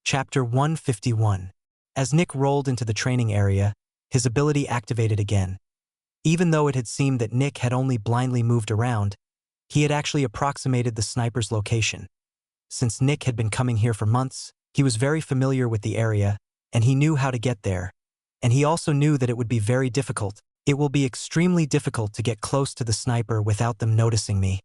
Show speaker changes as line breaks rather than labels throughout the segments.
Chapter 151. As Nick rolled into the training area, his ability activated again. Even though it had seemed that Nick had only blindly moved around, he had actually approximated the sniper's location. Since Nick had been coming here for months, he was very familiar with the area, and he knew how to get there. And he also knew that it would be very difficult. It will be extremely difficult to get close to the sniper without them noticing me.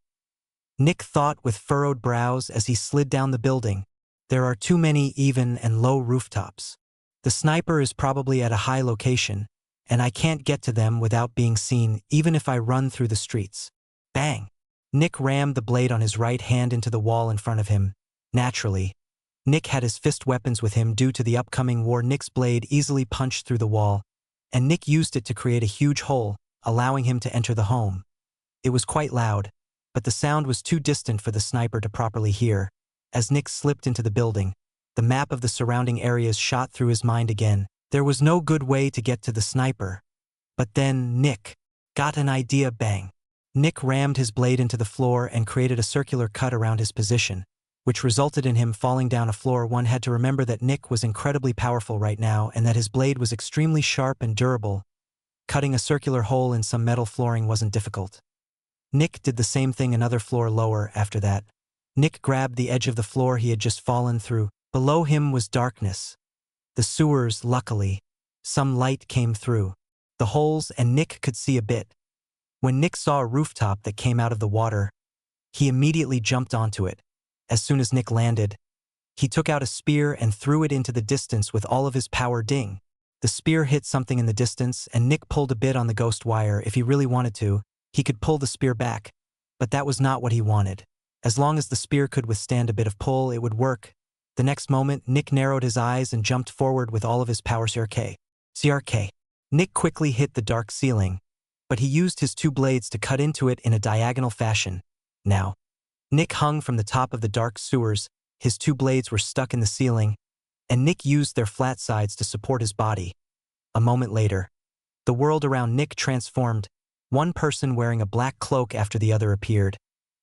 Nick thought with furrowed brows as he slid down the building. There are too many even and low rooftops. The sniper is probably at a high location, and I can't get to them without being seen even if I run through the streets. Bang! Nick rammed the blade on his right hand into the wall in front of him. Naturally, Nick had his fist weapons with him due to the upcoming war. Nick's blade easily punched through the wall, and Nick used it to create a huge hole, allowing him to enter the home. It was quite loud, but the sound was too distant for the sniper to properly hear. As Nick slipped into the building, the map of the surrounding areas shot through his mind again. There was no good way to get to the sniper. But then Nick got an idea. Bang! Nick rammed his blade into the floor and created a circular cut around his position, which resulted in him falling down a floor. One had to remember that Nick was incredibly powerful right now and that his blade was extremely sharp and durable. Cutting a circular hole in some metal flooring wasn't difficult. Nick did the same thing another floor lower after that. Nick grabbed the edge of the floor he had just fallen through. Below him was darkness. The sewers, luckily. Some light came through the holes and Nick could see a bit. When Nick saw a rooftop that came out of the water, he immediately jumped onto it. As soon as Nick landed, he took out a spear and threw it into the distance with all of his power. Ding! The spear hit something in the distance and Nick pulled a bit on the ghost wire. If he really wanted to, he could pull the spear back, but that was not what he wanted. As long as the spear could withstand a bit of pull, it would work. The next moment, Nick narrowed his eyes and jumped forward with all of his power. CRK. Nick quickly hit the dark ceiling, but he used his two blades to cut into it in a diagonal fashion. Now, Nick hung from the top of the dark sewers, his two blades were stuck in the ceiling, and Nick used their flat sides to support his body. A moment later, the world around Nick transformed. One person wearing a black cloak after the other appeared,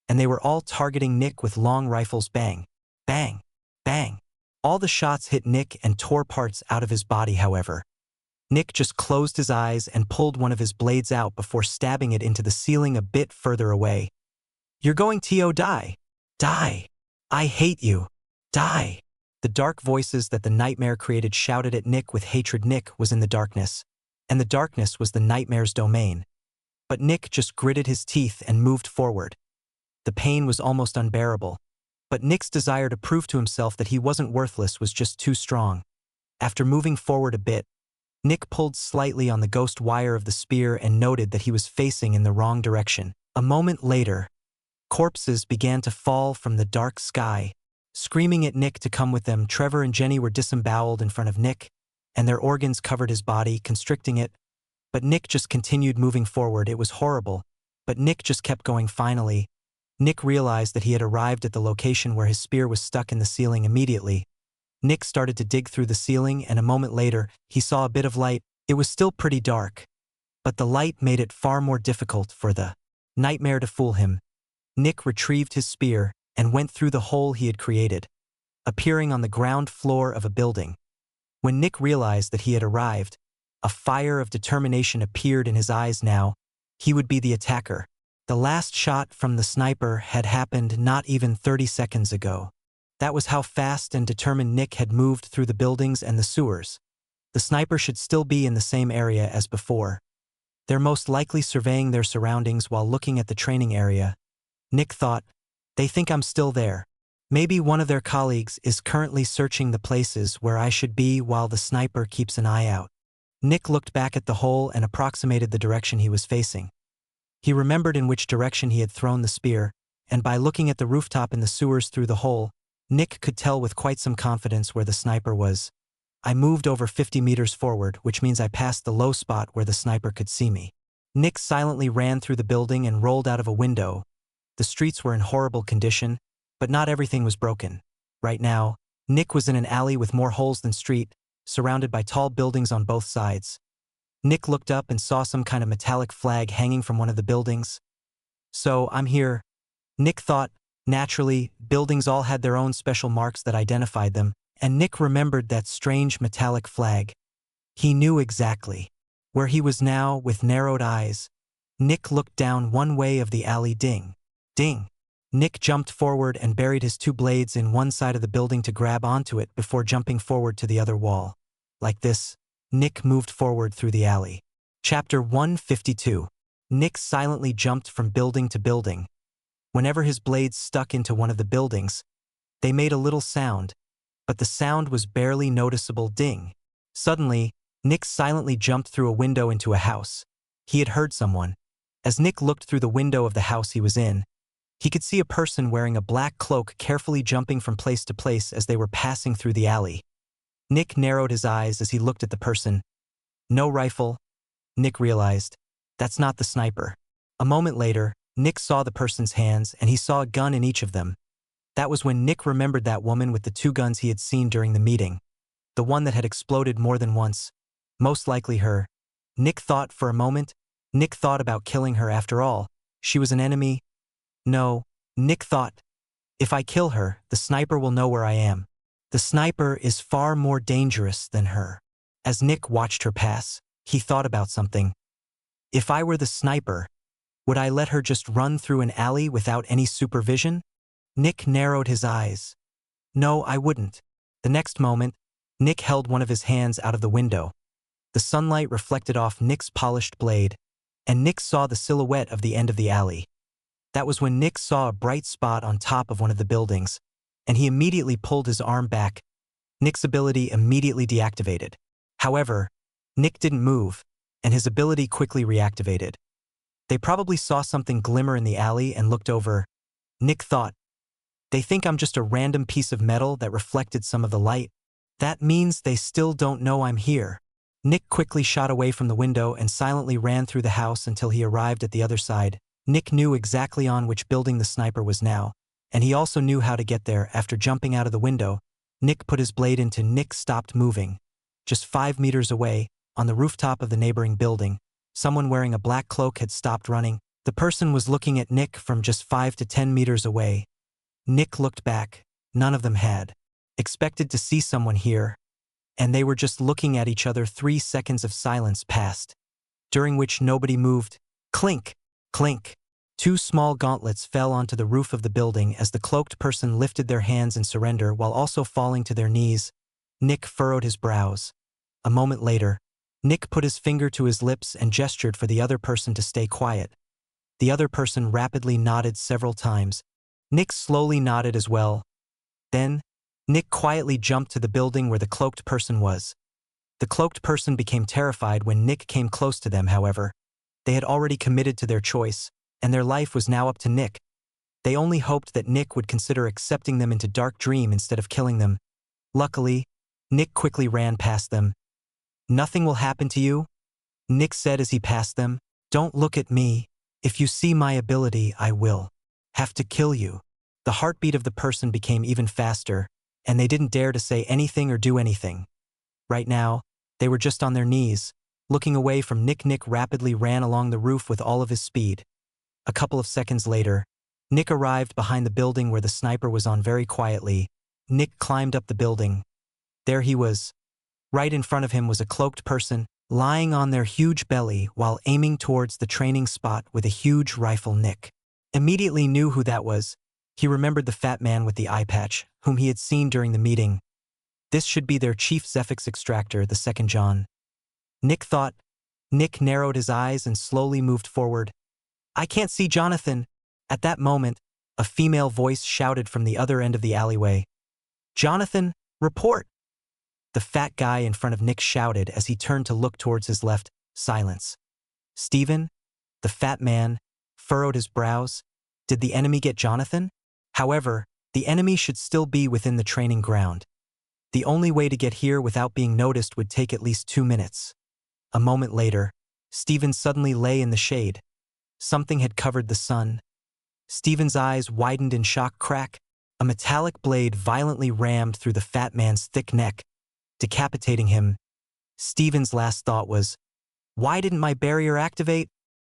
and they were all targeting Nick with long rifles. Bang! Bang! Bang! All the shots hit Nick and tore parts out of his body. However, Nick just closed his eyes and pulled one of his blades out before stabbing it into the ceiling a bit further away. "You're going to die. Die. I hate you. Die." The dark voices that the nightmare created shouted at Nick with hatred. Nick was in the darkness, and the darkness was the nightmare's domain. But Nick just gritted his teeth and moved forward. The pain was almost unbearable, but Nick's desire to prove to himself that he wasn't worthless was just too strong. After moving forward a bit, Nick pulled slightly on the ghost wire of the spear and noted that he was facing in the wrong direction. A moment later, corpses began to fall from the dark sky, screaming at Nick to come with them. Trevor and Jenny were disemboweled in front of Nick, and their organs covered his body, constricting it. But Nick just continued moving forward. It was horrible, but Nick just kept going. Finally, Nick realized that he had arrived at the location where his spear was stuck in the ceiling. Immediately, Nick started to dig through the ceiling, and a moment later, he saw a bit of light. It was still pretty dark, but the light made it far more difficult for the nightmare to fool him. Nick retrieved his spear and went through the hole he had created, appearing on the ground floor of a building. When Nick realized that he had arrived, a fire of determination appeared in his eyes. Now, he would be the attacker. The last shot from the sniper had happened not even 30 seconds ago. That was how fast and determined Nick had moved through the buildings and the sewers. The sniper should still be in the same area as before. They're most likely surveying their surroundings while looking at the training area. Nick thought, they think I'm still there. Maybe one of their colleagues is currently searching the places where I should be while the sniper keeps an eye out. Nick looked back at the hole and approximated the direction he was facing. He remembered in which direction he had thrown the spear, and by looking at the rooftop in the sewers through the hole, Nick could tell with quite some confidence where the sniper was. I moved over 50 meters forward, which means I passed the low spot where the sniper could see me. Nick silently ran through the building and rolled out of a window. The streets were in horrible condition, but not everything was broken. Right now, Nick was in an alley with more holes than street, surrounded by tall buildings on both sides. Nick looked up and saw some kind of metallic flag hanging from one of the buildings. So, I'm here. Nick thought. Naturally, buildings all had their own special marks that identified them, And Nick remembered that strange metallic flag. He knew exactly where he was now. With narrowed eyes, Nick looked down one way of the alley. Ding! Ding! Nick jumped forward and buried his two blades in one side of the building to grab onto it before jumping forward to the other wall. Like this, Nick moved forward through the alley. Chapter 152. Nick silently jumped from building to building. Whenever his blades stuck into one of the buildings, they made a little sound, but the sound was barely noticeable. Ding! Suddenly, Nick silently jumped through a window into a house. He had heard someone. As Nick looked through the window of the house he was in, he could see a person wearing a black cloak carefully jumping from place to place as they were passing through the alley. Nick narrowed his eyes as he looked at the person. No rifle. Nick realized, that's not the sniper. A moment later, Nick saw the person's hands and he saw a gun in each of them. That was when Nick remembered that woman with the two guns he had seen during the meeting. The one that had exploded more than once. Most likely her. Nick thought for a moment. Nick thought about killing her. After all, she was an enemy. No, Nick thought, if I kill her, the sniper will know where I am. The sniper is far more dangerous than her. As Nick watched her pass, he thought about something. If I were the sniper, would I let her just run through an alley without any supervision? Nick narrowed his eyes. No, I wouldn't. The next moment, Nick held one of his hands out of the window. The sunlight reflected off Nick's polished blade, and Nick saw the silhouette of the end of the alley. That was when Nick saw a bright spot on top of one of the buildings, and he immediately pulled his arm back. Nick's ability immediately deactivated. However, Nick didn't move, and his ability quickly reactivated. They probably saw something glimmer in the alley and looked over. Nick thought, they think I'm just a random piece of metal that reflected some of the light. That means they still don't know I'm here. Nick quickly shot away from the window and silently ran through the house until he arrived at the other side. Nick knew exactly on which building the sniper was now, and he also knew how to get there. After jumping out of the window, Nick put his blade into. Nick stopped moving. Just 5 meters away, on the rooftop of the neighboring building, someone wearing a black cloak had stopped running. The person was looking at Nick from just 5 to 10 meters away. Nick looked back. None of them had expected to see someone here, and they were just looking at each other. 3 seconds of silence passed, during which nobody moved. Clink! Clink! 2 small gauntlets fell onto the roof of the building as the cloaked person lifted their hands in surrender while also falling to their knees. Nick furrowed his brows. A moment later, Nick put his finger to his lips and gestured for the other person to stay quiet. The other person rapidly nodded several times. Nick slowly nodded as well. Then, Nick quietly jumped to the building where the cloaked person was. The cloaked person became terrified when Nick came close to them. However, they had already committed to their choice, and their life was now up to Nick. They only hoped that Nick would consider accepting them into Dark Dream instead of killing them. Luckily, Nick quickly ran past them. Nothing will happen to you, Nick said as he passed them. Don't look at me. If you see my ability, I will have to kill you. The heartbeat of the person became even faster, and they didn't dare to say anything or do anything. Right now, they were just on their knees, looking away from Nick. Nick rapidly ran along the roof with all of his speed. A couple of seconds later, Nick arrived behind the building where the sniper was on. Very quietly, Nick climbed up the building. There he was. Right in front of him was a cloaked person, lying on their huge belly while aiming towards the training spot with a huge rifle. Nick immediately knew who that was. He remembered the fat man with the eye patch, whom he had seen during the meeting. This should be their chief Zephix extractor, the second John. Nick thought. Nick narrowed his eyes and slowly moved forward. I can't see Jonathan. At that moment, a female voice shouted from the other end of the alleyway. Jonathan, report! The fat guy in front of Nick shouted as he turned to look towards his left. Silence. Stephen, the fat man, furrowed his brows. Did the enemy get Jonathan? However, the enemy should still be within the training ground. The only way to get here without being noticed would take at least 2 minutes. A moment later, Stephen suddenly lay in the shade. Something had covered the sun. Stephen's eyes widened in shock. Crack! A metallic blade violently rammed through the fat man's thick neck, decapitating him. Stephen's last thought was, why didn't my barrier activate?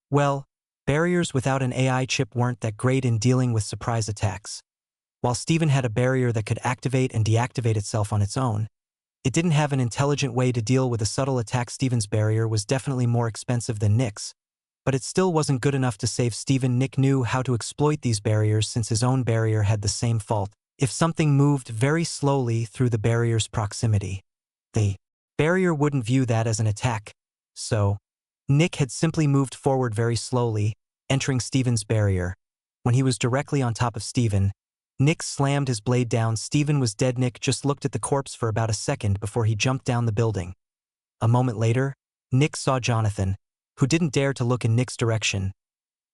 Well, barriers without an AI chip weren't that great in dealing with surprise attacks. While Steven had a barrier that could activate and deactivate itself on its own, it didn't have an intelligent way to deal with a subtle attack. Steven's barrier was definitely more expensive than Nick's, but it still wasn't good enough to save Steven. Nick knew how to exploit these barriers since his own barrier had the same fault. If something moved very slowly through the barrier's proximity, the barrier wouldn't view that as an attack. So, Nick had simply moved forward very slowly, entering Steven's barrier. When he was directly on top of Steven, Nick slammed his blade down. Steven was dead. Nick just looked at the corpse for about a second before he jumped down the building. A moment later, Nick saw Jonathan, who didn't dare to look in Nick's direction.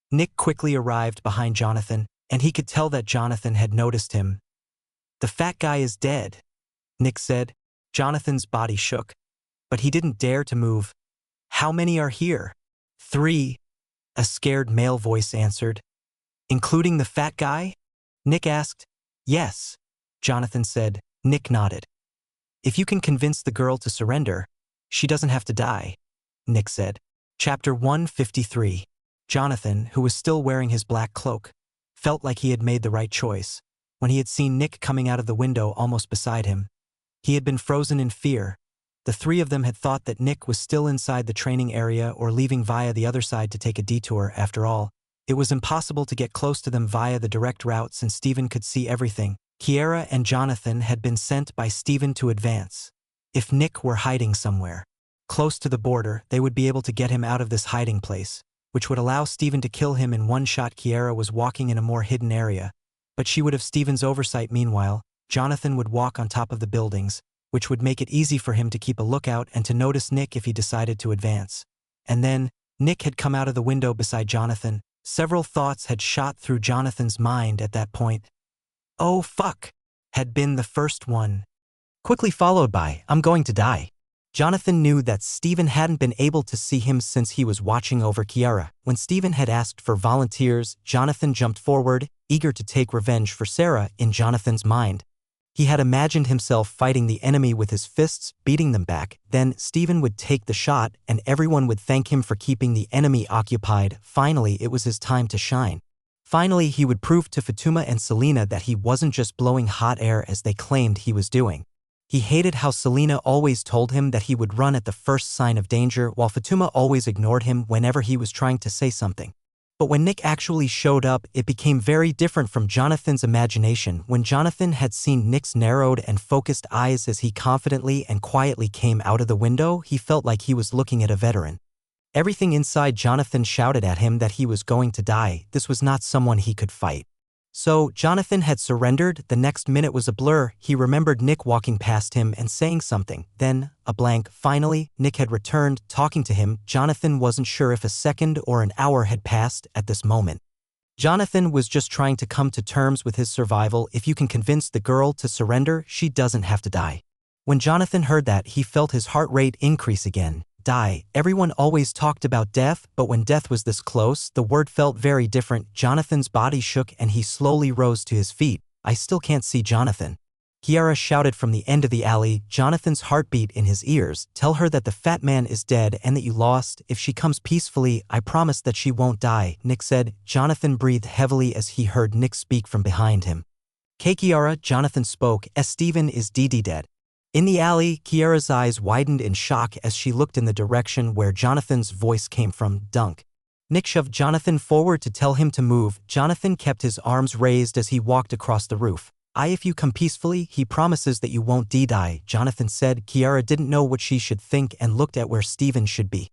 Nick quickly arrived behind Jonathan, and he could tell that Jonathan had noticed him. "The fat guy is dead," Nick said. Jonathan's body shook, but he didn't dare to move. "How many are here?" "3," a scared male voice answered. "Including the fat guy?" Nick asked. "Yes," Jonathan said. Nick nodded. "If you can convince the girl to surrender, she doesn't have to die," Nick said. Chapter 153. Jonathan, who was still wearing his black cloak, felt like he had made the right choice. When he had seen Nick coming out of the window almost beside him, he had been frozen in fear. The three of them had thought that Nick was still inside the training area or leaving via the other side to take a detour. After all, it was impossible to get close to them via the direct route since Steven could see everything. Kiara and Jonathan had been sent by Steven to advance. If Nick were hiding somewhere close to the border, they would be able to get him out of this hiding place, which would allow Steven to kill him in one shot. Kiara was walking in a more hidden area, but she would have Steven's oversight. Meanwhile, Jonathan would walk on top of the buildings, which would make it easy for him to keep a lookout and to notice Nick if he decided to advance. And then, Nick had come out of the window beside Jonathan. Several thoughts had shot through Jonathan's mind at that point. "Oh fuck," had been the first one, quickly followed by, "I'm going to die." Jonathan knew that Steven hadn't been able to see him since he was watching over Kiara. When Steven had asked for volunteers, Jonathan jumped forward, eager to take revenge for Sarah. In Jonathan's mind, he had imagined himself fighting the enemy with his fists, beating them back. Then Steven would take the shot, and everyone would thank him for keeping the enemy occupied. Finally, it was his time to shine. Finally, he would prove to Fatuma and Selena that he wasn't just blowing hot air as they claimed he was doing. He hated how Selena always told him that he would run at the first sign of danger, while Fatuma always ignored him whenever he was trying to say something. But when Nick actually showed up, it became very different from Jonathan's imagination. When Jonathan had seen Nick's narrowed and focused eyes as he confidently and quietly came out of the window, he felt like he was looking at a veteran. Everything inside Jonathan shouted at him that he was going to die. This was not someone he could fight. So, Jonathan had surrendered. The next minute was a blur. He remembered Nick walking past him and saying something. Then, a blank. Finally, Nick had returned, talking to him. Jonathan wasn't sure if a second or an hour had passed at this moment. Jonathan was just trying to come to terms with his survival. If you can convince the girl to surrender, she doesn't have to die. When Jonathan heard that, he felt his heart rate increase again. Die. Everyone always talked about death, but when death was this close, the word felt very different. Jonathan's body shook and he slowly rose to his feet. "I still can't see Jonathan," Kiara shouted from the end of the alley, Jonathan's heartbeat in his ears. "Tell her that the fat man is dead and that you lost. If she comes peacefully, I promise that she won't die," Nick said. Jonathan breathed heavily as he heard Nick speak from behind him. Kiara," Jonathan spoke, "Steven is dead." In the alley, Kiara's eyes widened in shock as she looked in the direction where Jonathan's voice came from. Dunk. Nick shoved Jonathan forward to tell him to move. Jonathan kept his arms raised as he walked across the roof. If you come peacefully, he promises that you won't die," Jonathan said. Kiara didn't know what she should think and looked at where Steven should be.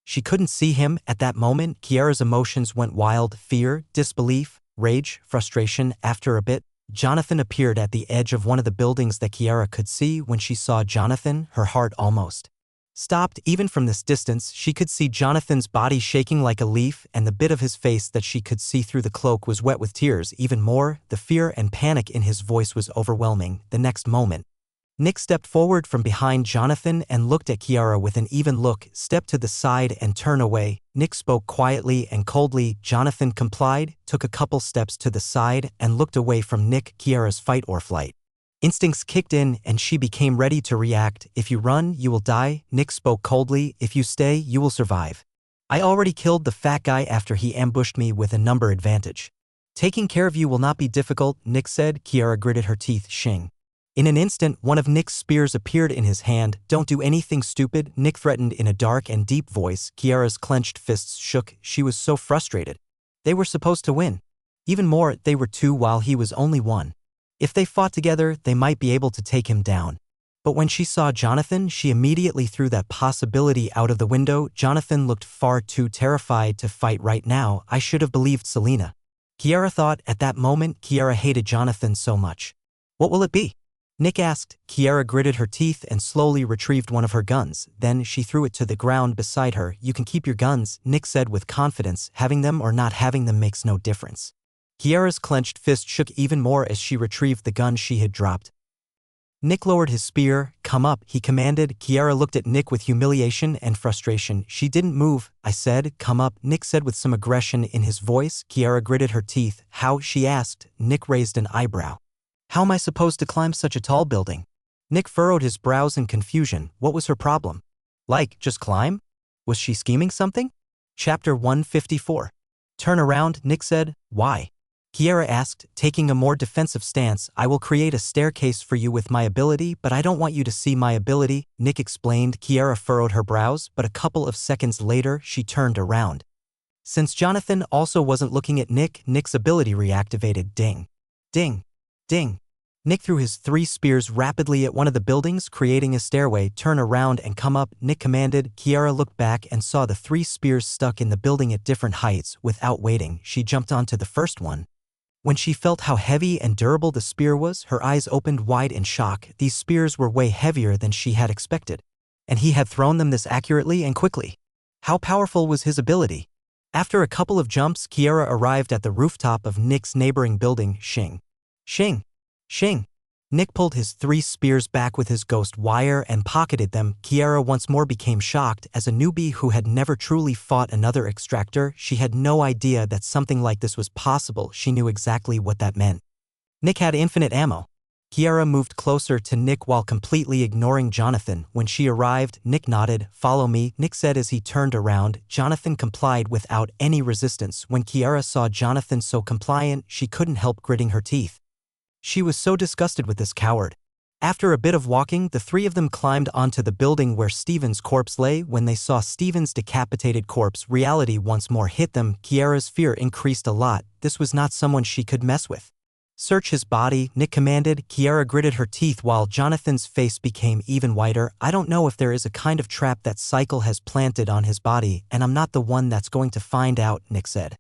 She couldn't see him at that moment. Kiara's emotions went wild: fear, disbelief, rage, frustration. After a bit, Jonathan appeared at the edge of one of the buildings that Kiara could see. When she saw Jonathan, her heart almost stopped. Even from this distance, she could see Jonathan's body shaking like a leaf, and the bit of his face that she could see through the cloak was wet with tears. Even more, the fear and panic in his voice was overwhelming. The next moment, Nick stepped forward from behind Jonathan and looked at Kiara with an even look. "Step to the side and turn away," Nick spoke quietly and coldly. Jonathan complied, took a couple steps to the side, and looked away from Nick. Kiara's fight or flight instincts kicked in and she became ready to react. "If you run, you will die," Nick spoke coldly. "If you stay, you will survive. I already killed the fat guy after he ambushed me with a number advantage." Taking care of you will not be difficult, Nick said. Kiara gritted her teeth. Shing. In an instant, one of Nick's spears appeared in his hand. Don't do anything stupid, Nick threatened in a dark and deep voice. Kiara's clenched fists shook. She was so frustrated. They were supposed to win. Even more, they were two while he was only one. If they fought together, they might be able to take him down. But when she saw Jonathan, she immediately threw that possibility out of the window. Jonathan looked far too terrified to fight right now. I should have believed Selena. Kiara thought. At that moment, Kiara hated Jonathan so much. What will it be? Nick asked. Kiara gritted her teeth and slowly retrieved one of her guns. Then she threw it to the ground beside her. You can keep your guns, Nick said with confidence. Having them or not having them makes no difference. Kiara's clenched fist shook even more as she retrieved the gun she had dropped. Nick lowered his spear. Come up, he commanded. Kiara looked at Nick with humiliation and frustration. She didn't move. I said, come up, Nick said with some aggression in his voice. Kiara gritted her teeth. How? She asked. Nick raised an eyebrow. How am I supposed to climb such a tall building? Nick furrowed his brows in confusion. What was her problem? Like, just climb? Was she scheming something? Chapter 154. Turn around, Nick said. Why? Kiara asked, taking a more defensive stance. I will create a staircase for you with my ability, but I don't want you to see my ability, Nick explained. Kiara furrowed her brows, but a couple of seconds later, she turned around. Since Jonathan also wasn't looking at Nick, Nick's ability reactivated. Ding. Ding. Ding. Nick threw his 3 spears rapidly at one of the buildings, creating a stairway. Turn around and come up, Nick commanded. Kiara looked back and saw the 3 spears stuck in the building at different heights. Without waiting, she jumped onto the first one. When she felt how heavy and durable the spear was, her eyes opened wide in shock. These spears were way heavier than she had expected. And he had thrown them this accurately and quickly. How powerful was his ability? After a couple of jumps, Kiara arrived at the rooftop of Nick's neighboring building. Shing. Shing. Shing. Nick pulled his 3 spears back with his ghost wire and pocketed them. Kiara once more became shocked. As a newbie who had never truly fought another extractor, she had no idea that something like this was possible. She knew exactly what that meant. Nick had infinite ammo. Kiara moved closer to Nick while completely ignoring Jonathan. When she arrived, Nick nodded. Follow me, Nick said as he turned around. Jonathan complied without any resistance. When Kiara saw Jonathan so compliant, she couldn't help gritting her teeth. She was so disgusted with this coward. After a bit of walking, the 3 of them climbed onto the building where Steven's corpse lay. When they saw Steven's decapitated corpse, reality once more hit them. Kiara's fear increased a lot. This was not someone she could mess with. Search his body, Nick commanded. Kiara gritted her teeth while Jonathan's face became even whiter. I don't know if there is a kind of trap that Cycle has planted on his body, and I'm not the one that's going to find out, Nick said.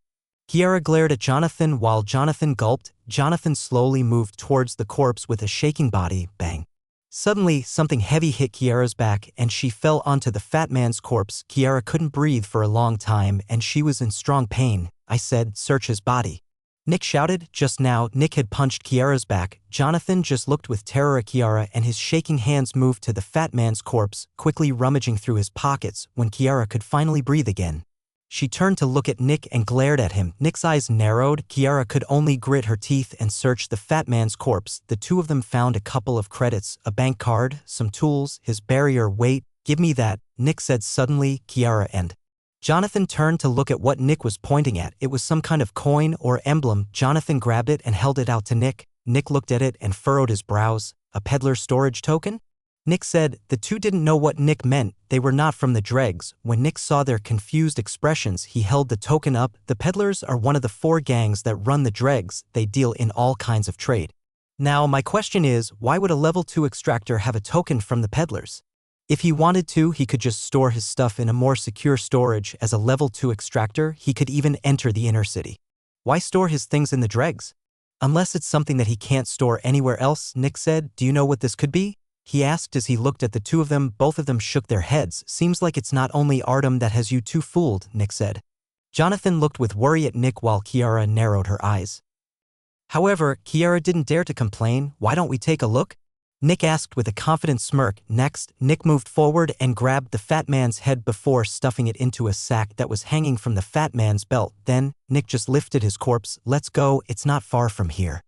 Kiara glared at Jonathan while Jonathan gulped. Jonathan slowly moved towards the corpse with a shaking body. Bang. Suddenly, something heavy hit Kiara's back and she fell onto the fat man's corpse. Kiara couldn't breathe for a long time and she was in strong pain. I said, search his body. Nick shouted. Just now, Nick had punched Kiara's back. Jonathan just looked with terror at Kiara and his shaking hands moved to the fat man's corpse, quickly rummaging through his pockets. When Kiara could finally breathe again, she turned to look at Nick and glared at him. Nick's eyes narrowed. Kiara could only grit her teeth and search the fat man's corpse. The 2 of them found a couple of credits, a bank card, some tools, his barrier. Wait, give me that, Nick said suddenly. Kiara and Jonathan turned to look at what Nick was pointing at. It was some kind of coin or emblem. Jonathan grabbed it and held it out to Nick. Nick looked at it and furrowed his brows. A peddler storage token? Nick said. The 2 didn't know what Nick meant. They were not from the dregs. When Nick saw their confused expressions, he held the token up. The peddlers are one of the 4 gangs that run the dregs. They deal in all kinds of trade. Now, my question is, why would a level 2 extractor have a token from the peddlers? If he wanted to, he could just store his stuff in a more secure storage. As a level 2 extractor, he could even enter the inner city. Why store his things in the dregs? Unless it's something that he can't store anywhere else, Nick said. Do you know what this could be? He asked as he looked at the 2 of them. Both of them shook their heads. Seems like it's not only Artem that has you 2 fooled, Nick said. Jonathan looked with worry at Nick while Kiara narrowed her eyes. However, Kiara didn't dare to complain. Why don't we take a look? Nick asked with a confident smirk. Next, Nick moved forward and grabbed the fat man's head before stuffing it into a sack that was hanging from the fat man's belt. Then, Nick just lifted his corpse. Let's go, it's not far from here,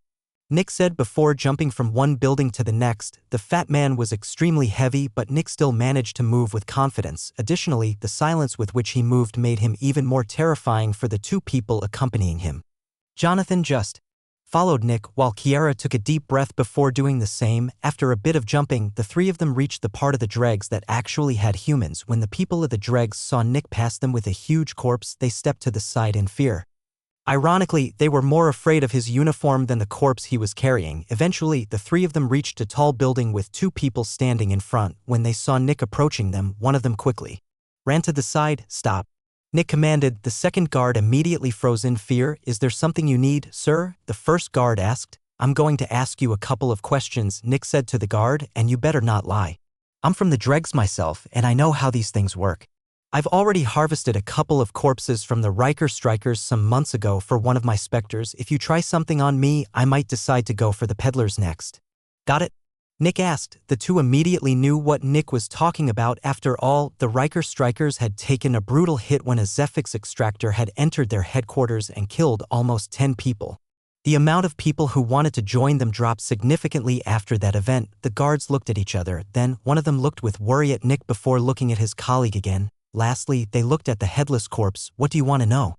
Nick said before jumping from one building to the next. The fat man was extremely heavy, but Nick still managed to move with confidence. Additionally, the silence with which he moved made him even more terrifying for the 2 people accompanying him. Jonathan just followed Nick while Kiara took a deep breath before doing the same. After a bit of jumping, the three of them reached the part of the dregs that actually had humans. When the people of the dregs saw Nick pass them with a huge corpse, they stepped to the side in fear. Ironically, they were more afraid of his uniform than the corpse he was carrying. Eventually, the three of them reached a tall building with two people standing in front. When they saw Nick approaching them, one of them quickly ran to the side. "Stop," Nick commanded. The second guard immediately froze in fear. "Is there something you need, sir?" the first guard asked. "I'm going to ask you a couple of questions," Nick said to the guard, "and you better not lie. I'm from the dregs myself, and I know how these things work. I've already harvested a couple of corpses from the Riker strikers some months ago for one of my specters. If you try something on me, I might decide to go for the peddlers next." "Got it?" Nick asked. The two immediately knew what Nick was talking about. After all, the Riker strikers had taken a brutal hit when a Zephyx extractor had entered their headquarters and killed almost 10 people. The amount of people who wanted to join them dropped significantly after that event. The guards looked at each other. Then, one of them looked with worry at Nick before looking at his colleague again. Lastly, they looked at the headless corpse. "What do you want to know,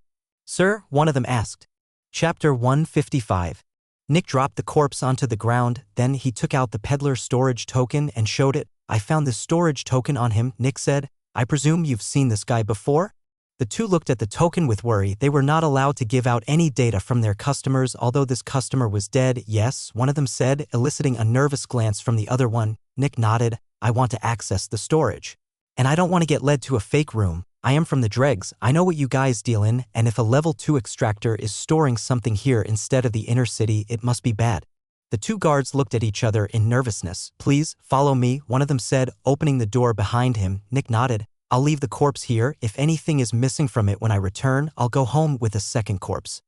sir?" one of them asked. Chapter 155. Nick dropped the corpse onto the ground, then he took out the peddler storage token and showed it. "I found this storage token on him," Nick said. "I presume you've seen this guy before?" The two looked at the token with worry. They were not allowed to give out any data from their customers, although this customer was dead. "Yes," one of them said, eliciting a nervous glance from the other one. Nick nodded. "I want to access the storage. And I don't want to get led to a fake room. I am from the dregs. I know what you guys deal in, and if a level 2 extractor is storing something here instead of the inner city, it must be bad." The two guards looked at each other in nervousness. "Please, follow me," one of them said, opening the door behind him. Nick nodded. "I'll leave the corpse here. If anything is missing from it when I return, I'll go home with a second corpse.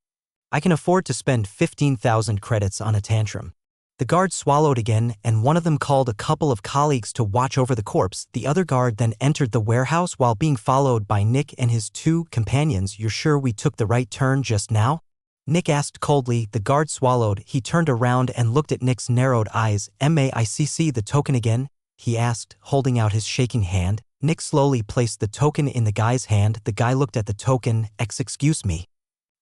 I can afford to spend 15,000 credits on a tantrum." The guard swallowed again, and one of them called a couple of colleagues to watch over the corpse. The other guard then entered the warehouse while being followed by Nick and his two companions. "You're sure we took the right turn just now?" Nick asked coldly. The guard swallowed. He turned around and looked at Nick's narrowed eyes. "May I see the token again?" he asked, holding out his shaking hand. Nick slowly placed the token in the guy's hand. The guy looked at the token. "Excuse me.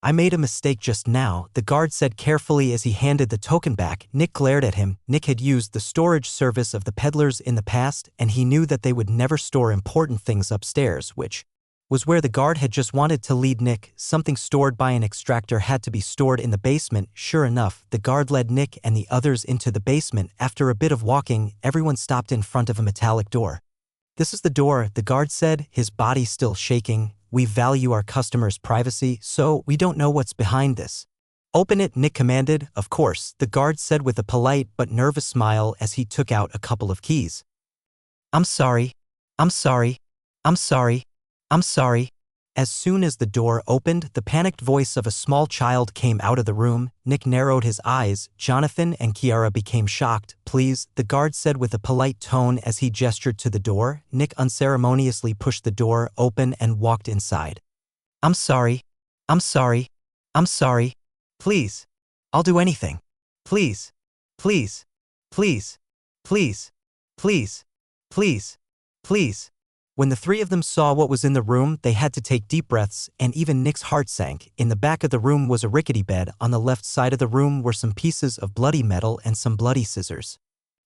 I made a mistake just now," the guard said carefully as he handed the token back. Nick glared at him. Nick had used the storage service of the peddlers in the past, and he knew that they would never store important things upstairs, which was where the guard had just wanted to lead Nick. Something stored by an extractor had to be stored in the basement. Sure enough, the guard led Nick and the others into the basement. After a bit of walking, everyone stopped in front of a metallic door. "This is the door," the guard said, his body still shaking. "We value our customers' privacy, so we don't know what's behind this." "Open it," Nick commanded. "Of course," the guard said with a polite but nervous smile as he took out a couple of keys. I'm sorry. I'm sorry. As soon as the door opened, the panicked voice of a small child came out of the room. Nick narrowed his eyes. Jonathan and Kiara became shocked. "Please," the guard said with a polite tone as he gestured to the door. Nick unceremoniously pushed the door open and walked inside. I'm sorry. Please. I'll do anything. Please. Please. Please. Please. Please. Please. Please. When the three of them saw what was in the room, they had to take deep breaths, and even Nick's heart sank. In the back of the room was a rickety bed. On the left side of the room were some pieces of bloody metal and some bloody scissors.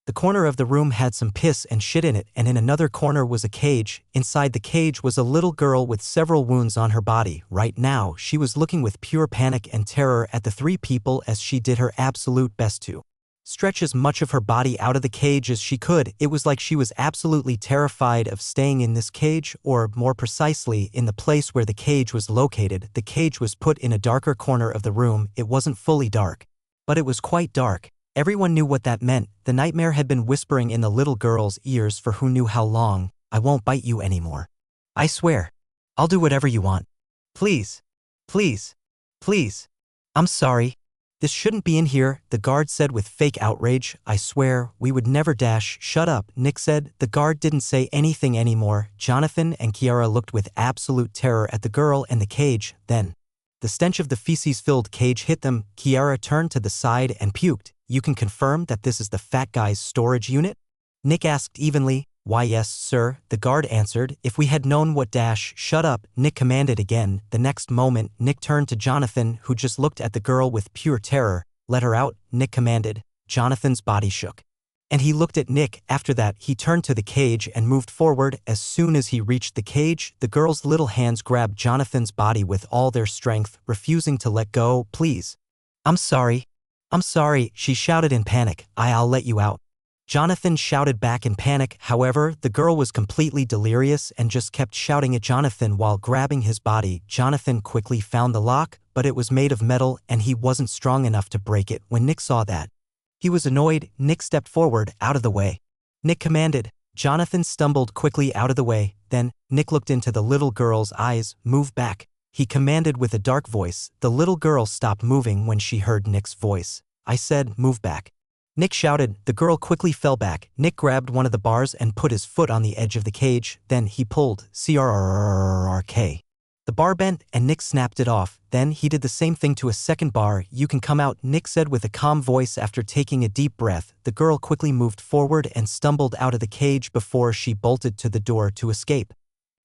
The corner of the room had some piss and shit in it, and in another corner was a cage. Inside the cage was a little girl with several wounds on her body. Right now, she was looking with pure panic and terror at the three people as she did her absolute best to stretch as much of her body out of the cage as she could. It was like she was absolutely terrified of staying in this cage, or more precisely, in the place where the cage was located. The cage was put in a darker corner of the room. It wasn't fully dark, but it was quite dark. Everyone knew what that meant. The nightmare had been whispering in the little girl's ears for who knew how long. "I won't bite you anymore. I swear. I'll do whatever you want. Please. Please. Please. I'm sorry. This shouldn't be in here," the guard said with fake outrage. "I swear, we would never dash." "Shut up," Nick said. The guard didn't say anything anymore. Jonathan and Kiara looked with absolute terror at the girl and the cage. Then, the stench of the feces-filled cage hit them. Kiara turned to the side and puked. "You can confirm that this is the fat guy's storage unit?" Nick asked evenly. "Why yes, sir," the guard answered. "If we had known what dash." "Shut up," Nick commanded again. The next moment, Nick turned to Jonathan, who just looked at the girl with pure terror. "Let her out," Nick commanded. Jonathan's body shook. And he looked at Nick. After that, he turned to the cage and moved forward. As soon as he reached the cage, the girl's little hands grabbed Jonathan's body with all their strength, refusing to let go. "Please. I'm sorry. I'm sorry," she shouted in panic. "I'll let you out." Jonathan shouted back in panic. However, the girl was completely delirious and just kept shouting at Jonathan while grabbing his body. Jonathan quickly found the lock, but it was made of metal and he wasn't strong enough to break it. When Nick saw that, he was annoyed. Nick stepped forward. "Out of the way," Nick commanded. Jonathan stumbled quickly out of the way. Then, Nick looked into the little girl's eyes. "Move back," he commanded with a dark voice. The little girl stopped moving when she heard Nick's voice. "I said, move back," Nick shouted. The girl quickly fell back. Nick grabbed one of the bars and put his foot on the edge of the cage. Then he pulled. CRRRK. The bar bent and Nick snapped it off. Then he did the same thing to a second bar. "You can come out," Nick said with a calm voice. After taking a deep breath, the girl quickly moved forward and stumbled out of the cage before she bolted to the door to escape.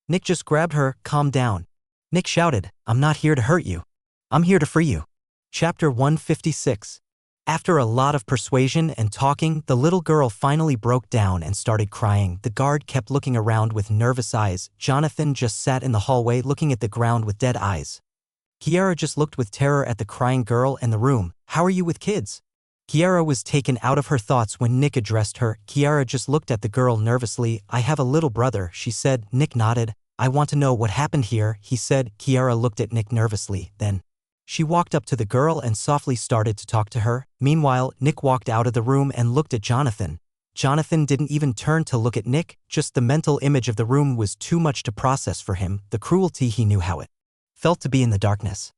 Nick just grabbed her. "Calm down," Nick shouted. "I'm not here to hurt you. I'm here to free you." Chapter 156. After a lot of persuasion and talking, the little girl finally broke down and started crying. The guard kept looking around with nervous eyes. Jonathan just sat in the hallway looking at the ground with dead eyes. Kiara just looked with terror at the crying girl in the room. "How are you with kids?" Kiara was taken out of her thoughts when Nick addressed her. Kiara just looked at the girl nervously. "I have a little brother," she said. Nick nodded. "I want to know what happened here," he said. Kiara looked at Nick nervously. Then she walked up to the girl and softly started to talk to her. Meanwhile, Nick walked out of the room and looked at Jonathan. Jonathan didn't even turn to look at Nick. Just the mental image of the room was too much to process for him. The cruelty, he knew how it felt to be in the darkness.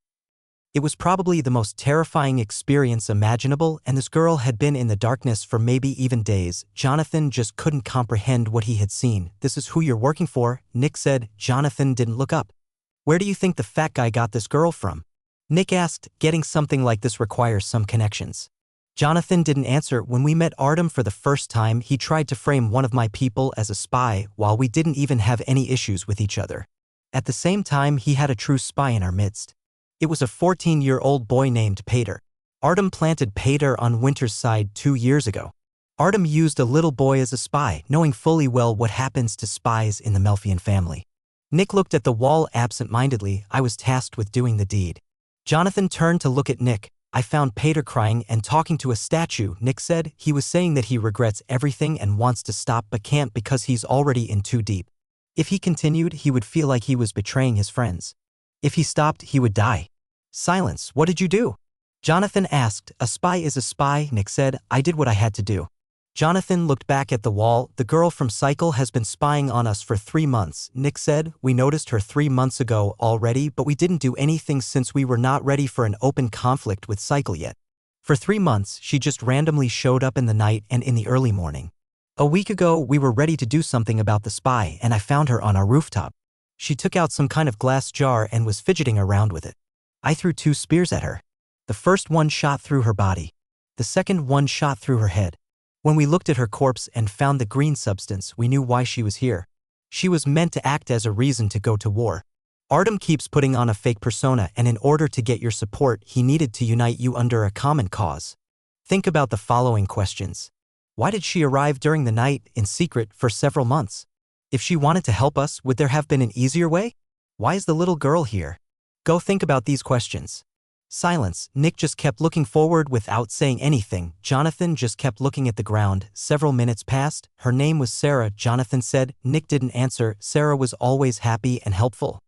It was probably the most terrifying experience imaginable, and this girl had been in the darkness for maybe even days. Jonathan just couldn't comprehend what he had seen. "This is who you're working for," Nick said. Jonathan didn't look up. "Where do you think the fat guy got this girl from?" Nick asked. "Getting something like this requires some connections." Jonathan didn't answer. "When we met Artem for the first time, he tried to frame one of my people as a spy while we didn't even have any issues with each other. At the same time, he had a true spy in our midst. It was a 14-year-old boy named Pater. Artem planted Pater on Winter's side 2 years ago. Artem used a little boy as a spy, knowing fully well what happens to spies in the Melfian family." Nick looked at the wall absent-mindedly. "I was tasked with doing the deed." Jonathan turned to look at Nick. "I found Pater crying and talking to a statue," Nick said. "He was saying that he regrets everything and wants to stop but can't because he's already in too deep. If he continued, he would feel like he was betraying his friends. If he stopped, he would die." "Silence, what did you do?" Jonathan asked. "A spy is a spy," Nick said. "I did what I had to do." Jonathan looked back at the wall. "The girl from Cycle has been spying on us for 3 months, Nick said. "We noticed her 3 months ago already, but we didn't do anything since we were not ready for an open conflict with Cycle yet. For 3 months, she just randomly showed up in the night and in the early morning. A week ago, we were ready to do something about the spy, and I found her on our rooftop. She took out some kind of glass jar and was fidgeting around with it. I threw 2 spears at her. The first one shot through her body. The second one shot through her head. When we looked at her corpse and found the green substance, we knew why she was here. She was meant to act as a reason to go to war. Artem keeps putting on a fake persona, and in order to get your support, he needed to unite you under a common cause. Think about the following questions. Why did she arrive during the night, in secret, for several months? If she wanted to help us, would there have been an easier way? Why is the little girl here? Go think about these questions." Silence. Nick just kept looking forward without saying anything. Jonathan just kept looking at the ground. Several minutes passed. "Her name was Sarah," Jonathan said. Nick didn't answer. "Sarah was always happy and helpful.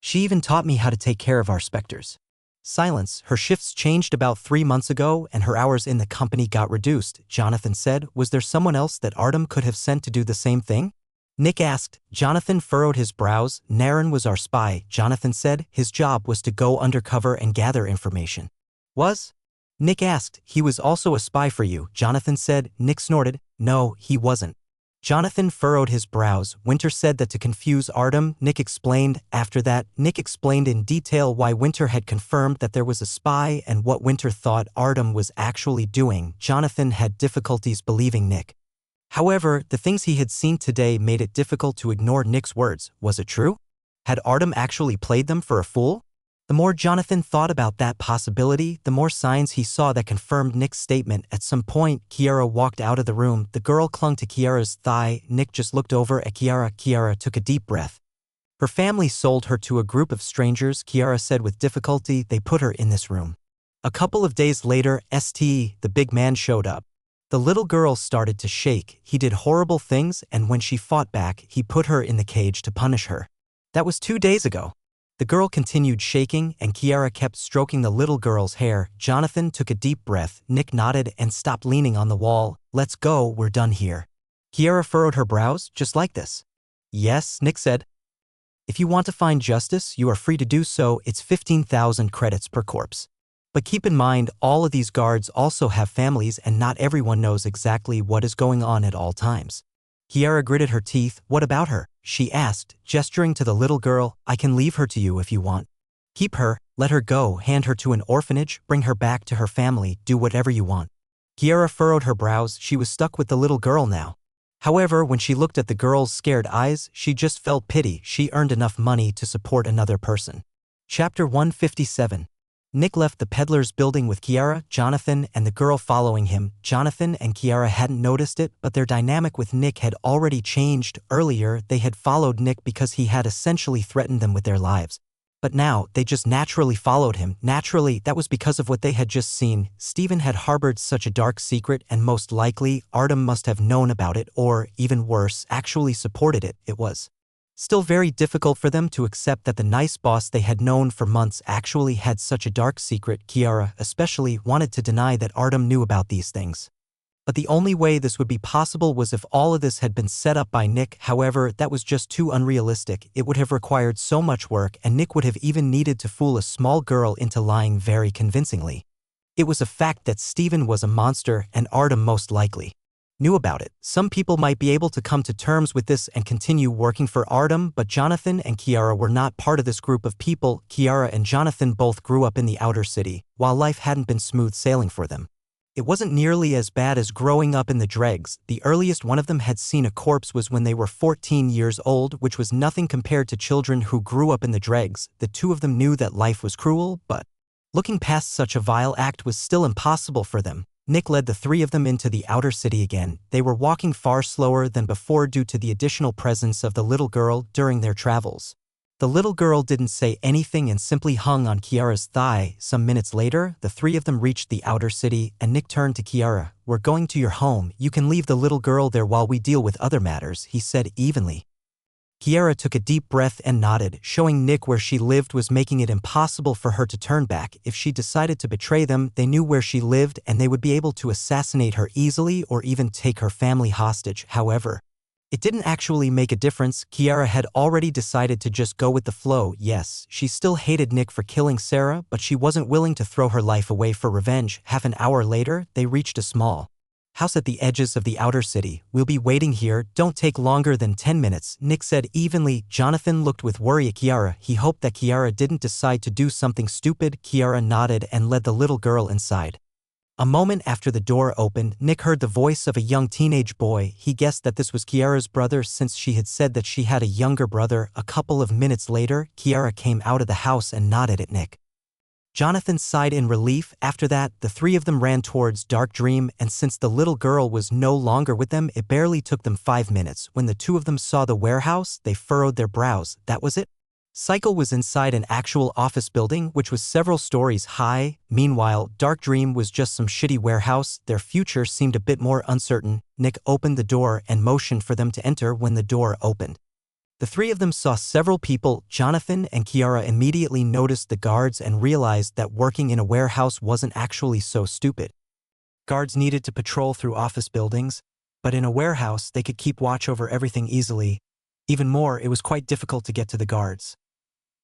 She even taught me how to take care of our specters." Silence. "Her shifts changed about 3 months ago and her hours in the company got reduced," Jonathan said. "Was there someone else that Artem could have sent to do the same thing?" Nick asked. Jonathan furrowed his brows. "Naren was our spy," Jonathan said. "His job was to go undercover and gather information." "Was?" Nick asked. "He was also a spy for you," Jonathan said. Nick snorted. "No, he wasn't." Jonathan furrowed his brows. "Winter said that to confuse Artem," Nick explained. After that, Nick explained in detail why Winter had confirmed that there was a spy and what Winter thought Artem was actually doing. Jonathan had difficulties believing Nick However, the things he had seen today made it difficult to ignore Nick's words. Was it true? Had Artem actually played them for a fool? The more Jonathan thought about that possibility, the more signs he saw that confirmed Nick's statement. At some point, Kiara walked out of the room. The girl clung to Kiara's thigh. Nick just looked over at Kiara. Kiara took a deep breath. Her family sold her to a group of strangers, Kiara said with difficulty. They put her in this room. A couple of days later, the big man showed up. The little girl started to shake. He did horrible things, and when she fought back, he put her in the cage to punish her. That was 2 days ago. The girl continued shaking, and Kiara kept stroking the little girl's hair. Jonathan took a deep breath. Nick nodded and stopped leaning on the wall. Let's go, we're done here. Kiara furrowed her brows, just like this. Yes, Nick said. If you want to find justice, you are free to do so. It's 15,000 credits per corpse. But keep in mind, all of these guards also have families and not everyone knows exactly what is going on at all times. Kiara gritted her teeth. What about her? She asked, gesturing to the little girl. I can leave her to you if you want. Keep her, let her go, hand her to an orphanage, bring her back to her family, do whatever you want. Kiara furrowed her brows. She was stuck with the little girl now. However, when she looked at the girl's scared eyes, she just felt pity. She earned enough money to support another person. Chapter 157. Nick left the peddler's building with Kiara, Jonathan, and the girl following him. Jonathan and Kiara hadn't noticed it, but their dynamic with Nick had already changed. Earlier, they had followed Nick because he had essentially threatened them with their lives. But now, they just naturally followed him. Naturally, that was because of what they had just seen. Steven had harbored such a dark secret, and most likely, Artem must have known about it or, even worse, actually supported it. It was still very difficult for them to accept that the nice boss they had known for months actually had such a dark secret. Kiara, especially, wanted to deny that Artem knew about these things. But the only way this would be possible was if all of this had been set up by Nick. However, that was just too unrealistic. It would have required so much work, and Nick would have even needed to fool a small girl into lying very convincingly. It was a fact that Steven was a monster, and Artem most likely knew about it. Some people might be able to come to terms with this and continue working for Artem, but Jonathan and Kiara were not part of this group of people. Kiara and Jonathan both grew up in the outer city, while life hadn't been smooth sailing for them. It wasn't nearly as bad as growing up in the dregs. The earliest one of them had seen a corpse was when they were 14 years old, which was nothing compared to children who grew up in the dregs. The two of them knew that life was cruel, but looking past such a vile act was still impossible for them. Nick led the three of them into the outer city again. They were walking far slower than before due to the additional presence of the little girl during their travels. The little girl didn't say anything and simply hung on Kiara's thigh. Some minutes later, the three of them reached the outer city, and Nick turned to Kiara. We're going to your home. You can leave the little girl there while we deal with other matters, he said evenly. Kiara took a deep breath and nodded. Showing Nick where she lived was making it impossible for her to turn back. If she decided to betray them, they knew where she lived and they would be able to assassinate her easily or even take her family hostage. However, it didn't actually make a difference. Kiara had already decided to just go with the flow. Yes, she still hated Nick for killing Sarah, but she wasn't willing to throw her life away for revenge. Half an hour later, they reached a small house at the edges of the outer city. We'll be waiting here. Don't take longer than 10 minutes, Nick said evenly. Jonathan looked with worry at Kiara. He hoped that Kiara didn't decide to do something stupid. Kiara nodded and led the little girl inside. A moment after the door opened, Nick heard the voice of a young teenage boy. He guessed that this was Kiara's brother since she had said that she had a younger brother. A couple of minutes later, Kiara came out of the house and nodded at Nick. Jonathan sighed in relief. After that, the three of them ran towards Dark Dream, and since the little girl was no longer with them, it barely took them 5 minutes. When the two of them saw the warehouse, they furrowed their brows. That was it? Cycle was inside an actual office building, which was several stories high. Meanwhile, Dark Dream was just some shitty warehouse. Their future seemed a bit more uncertain. Nick opened the door and motioned for them to enter. When the door opened, the three of them saw several people. Jonathan and Kiara immediately noticed the guards and realized that working in a warehouse wasn't actually so stupid. Guards needed to patrol through office buildings, but in a warehouse they could keep watch over everything easily. Even more, it was quite difficult to get to the guards.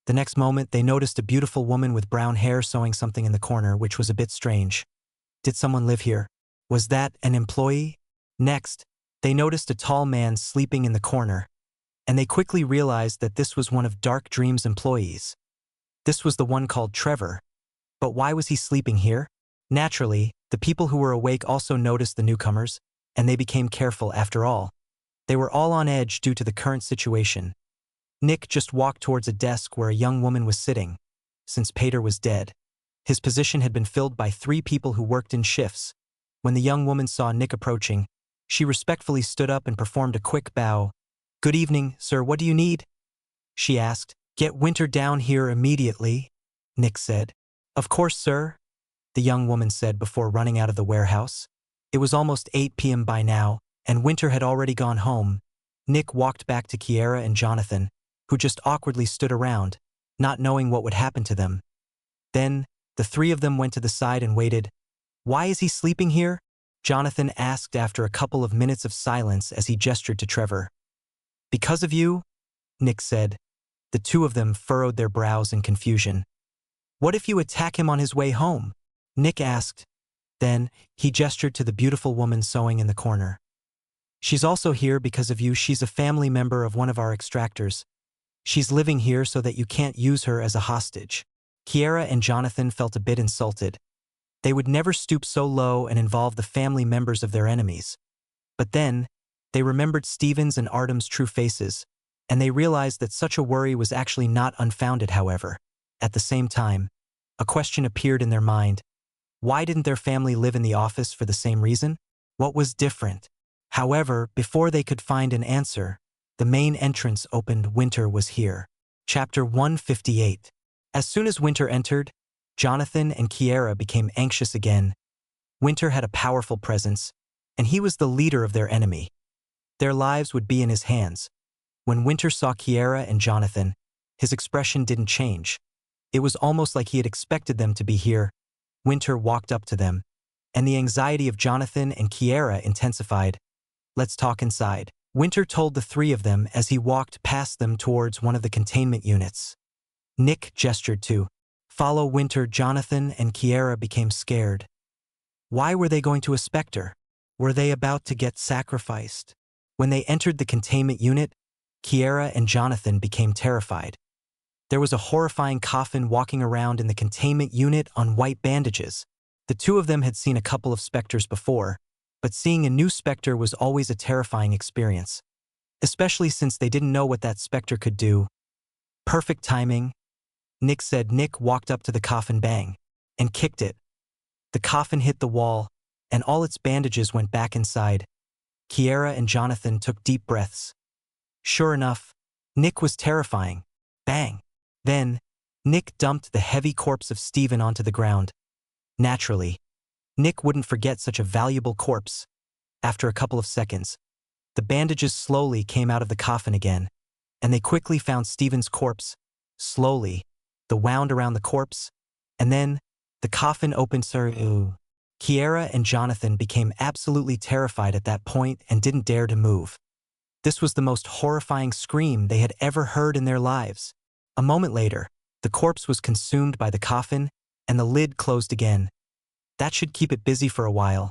The next moment, they noticed a beautiful woman with brown hair sewing something in the corner, which was a bit strange. Did someone live here? Was that an employee? Next, they noticed a tall man sleeping in the corner, and they quickly realized that this was one of Dark Dream's employees. This was the one called Trevor. But why was he sleeping here? Naturally, the people who were awake also noticed the newcomers, and they became careful after all. They were all on edge due to the current situation. Nick just walked towards a desk where a young woman was sitting. Since Pater was dead, his position had been filled by 3 people who worked in shifts. When the young woman saw Nick approaching, she respectfully stood up and performed a quick bow. "Good evening, sir, what do you need?" she asked. "Get Winter down here immediately," Nick said. "Of course, sir," the young woman said before running out of the warehouse. It was almost 8 p.m. by now, and Winter had already gone home. Nick walked back to Kiera and Jonathan, who just awkwardly stood around, not knowing what would happen to them. Then, the 3 of them went to the side and waited. "Why is he sleeping here?" Jonathan asked after a couple of minutes of silence as he gestured to Trevor. "Because of you," Nick said. The 2 of them furrowed their brows in confusion. "What if you attack him on his way home?" Nick asked. Then, he gestured to the beautiful woman sewing in the corner. "She's also here because of you. She's a family member of one of our extractors. She's living here so that you can't use her as a hostage." Kiera and Jonathan felt a bit insulted. They would never stoop so low and involve the family members of their enemies. But then, they remembered Steven's and Artem's true faces, and they realized that such a worry was actually not unfounded. However, at the same time, a question appeared in their mind. Why didn't their family live in the office for the same reason? What was different? However, before they could find an answer, the main entrance opened. Winter was here. Chapter 158. As soon as Winter entered, Jonathan and Kiera became anxious again. Winter had a powerful presence, and he was the leader of their enemy. Their lives would be in his hands. When Winter saw Kiera and Jonathan, his expression didn't change. It was almost like he had expected them to be here. Winter walked up to them, and the anxiety of Jonathan and Kiera intensified. "Let's talk inside," Winter told the 3 of them as he walked past them towards one of the containment units. Nick gestured to follow Winter. Jonathan and Kiera became scared. Why were they going to a specter? Were they about to get sacrificed? When they entered the containment unit, Kiera and Jonathan became terrified. There was a horrifying coffin walking around in the containment unit on white bandages. The 2 of them had seen a couple of specters before, but seeing a new specter was always a terrifying experience, especially since they didn't know what that specter could do. "Perfect timing," Nick said. Nick walked up to the coffin, bang, and kicked it. The coffin hit the wall, and all its bandages went back inside. Kiera and Jonathan took deep breaths. Sure enough, Nick was terrifying. Bang. Then, Nick dumped the heavy corpse of Steven onto the ground. Naturally, Nick wouldn't forget such a valuable corpse. After a couple of seconds, the bandages slowly came out of the coffin again, and they quickly found Steven's corpse. Slowly, the wound around the corpse, and then, the coffin opened. Kiera and Jonathan became absolutely terrified at that point and didn't dare to move. This was the most horrifying scream they had ever heard in their lives. A moment later, the corpse was consumed by the coffin, and the lid closed again. "That should keep it busy for a while,"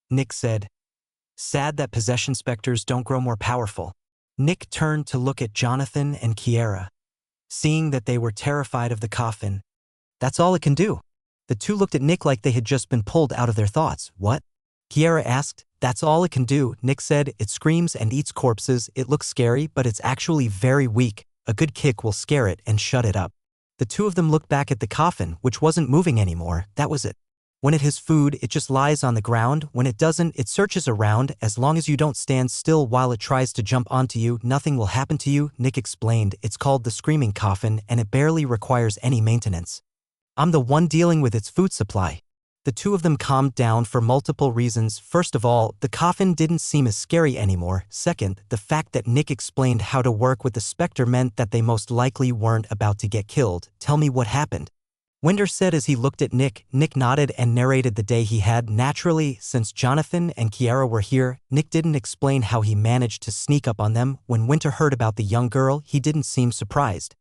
Nick said. "Sad that possession specters don't grow more powerful." Nick turned to look at Jonathan and Kiera. Seeing that they were terrified of the coffin, "That's all it can do." The 2 looked at Nick like they had just been pulled out of their thoughts. "What?" Kiera asked. "That's all it can do," Nick said. "It screams and eats corpses. It looks scary, but it's actually very weak. A good kick will scare it and shut it up." The 2 of them looked back at the coffin, which wasn't moving anymore. That was it. When it has food, it just lies on the ground. When it doesn't, it searches around. As long as you don't stand still while it tries to jump onto you, nothing will happen to you, Nick explained. "It's called the screaming coffin, and it barely requires any maintenance. I'm the one dealing with its food supply." The 2 of them calmed down for multiple reasons. First of all, the coffin didn't seem as scary anymore. Second, the fact that Nick explained how to work with the specter meant that they most likely weren't about to get killed. "Tell me what happened," Winter said as he looked at Nick. Nick nodded and narrated the day he had. Naturally, since Jonathan and Kiera were here, Nick didn't explain how he managed to sneak up on them. When Winter heard about the young girl, he didn't seem surprised.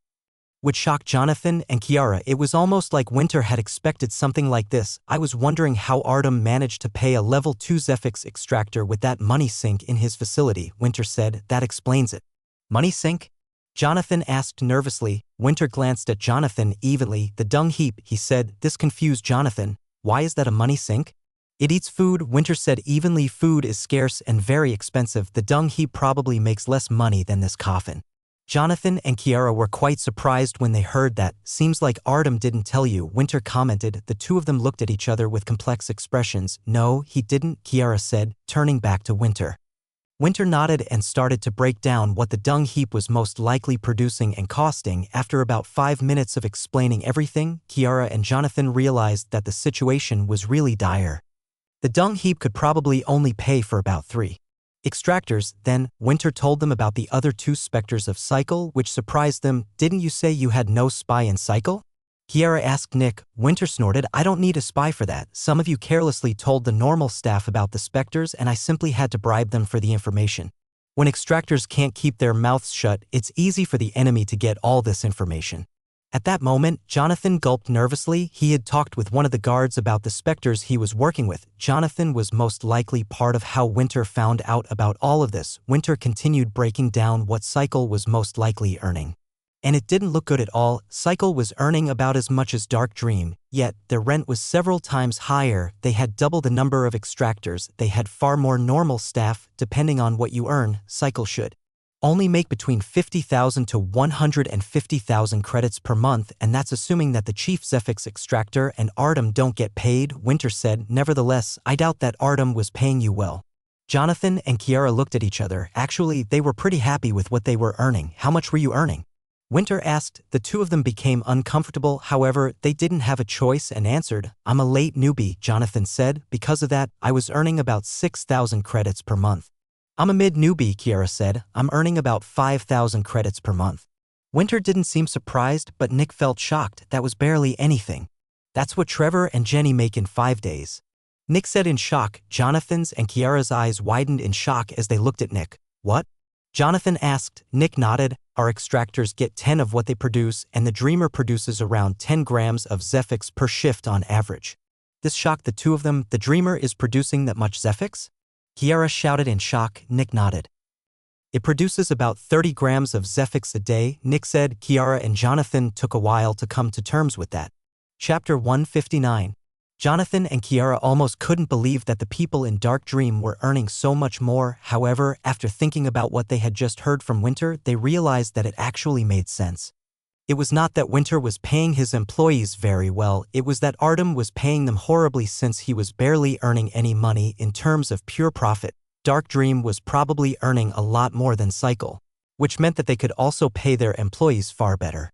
Which shocked Jonathan and Kiera. It was almost like Winter had expected something like this. "I was wondering how Artem managed to pay a level 2 Zephix extractor with that money sink in his facility," Winter said. "That explains it." "Money sink?" Jonathan asked nervously. Winter glanced at Jonathan evenly. "The dung heap," he said. This confused Jonathan. "Why is that a money sink?" It eats food, Winter said evenly. Food is scarce and very expensive. The dung heap probably makes less money than this coffin. Jonathan and Kiara were quite surprised when they heard that. Seems like Artem didn't tell you, Winter commented. The two of them looked at each other with complex expressions. No, he didn't, Kiara said, turning back to Winter. Winter nodded and started to break down what the dung heap was most likely producing and costing. After about 5 minutes of explaining everything, Kiara and Jonathan realized that the situation was really dire. The dung heap could probably only pay for about 3 extractors. Then, Winter told them about the other 2 specters of Cycle, which surprised them. Didn't you say you had no spy in Cycle? Kiara asked Nick. Winter snorted. I don't need a spy for that. Some of you carelessly told the normal staff about the specters and I simply had to bribe them for the information. When extractors can't keep their mouths shut, it's easy for the enemy to get all this information. At that moment, Jonathan gulped nervously. He had talked with one of the guards about the specters he was working with. Jonathan was most likely part of how Winter found out about all of this. Winter continued breaking down what Cycle was most likely earning. And it didn't look good at all. Cycle was earning about as much as Dark Dream, yet their rent was several times higher. They had double the number of extractors. They had far more normal staff. Depending on what you earn, Cycle should only make between 50,000 to 150,000 credits per month, and that's assuming that the chief Zephyx extractor and Artem don't get paid, Winter said. Nevertheless, I doubt that Artem was paying you well. Jonathan and Kiara looked at each other. Actually, they were pretty happy with what they were earning. How much were you earning? Winter asked. The two of them became uncomfortable. However, they didn't have a choice and answered. I'm a late newbie, Jonathan said. Because of that, I was earning about 6,000 credits per month. I'm a mid-newbie, Kiara said. I'm earning about 5,000 credits per month. Winter didn't seem surprised, but Nick felt shocked. That was barely anything. That's what Trevor and Jenny make in 5 days. Nick said in shock. Jonathan's and Kiara's eyes widened in shock as they looked at Nick. What? Jonathan asked. Nick nodded. Our extractors get 10 of what they produce, and the Dreamer produces around 10 grams of Zephyx per shift on average. This shocked the two of them. The Dreamer is producing that much Zephyx? Kiara shouted in shock. Nick nodded. It produces about 30 grams of Zephyx a day, Nick said. Kiara and Jonathan took a while to come to terms with that. Chapter 159. Jonathan and Kiara almost couldn't believe that the people in Dark Dream were earning so much more. However, after thinking about what they had just heard from Winter, they realized that it actually made sense. It was not that Winter was paying his employees very well, it was that Artem was paying them horribly since he was barely earning any money in terms of pure profit. Dark Dream was probably earning a lot more than Cycle, which meant that they could also pay their employees far better.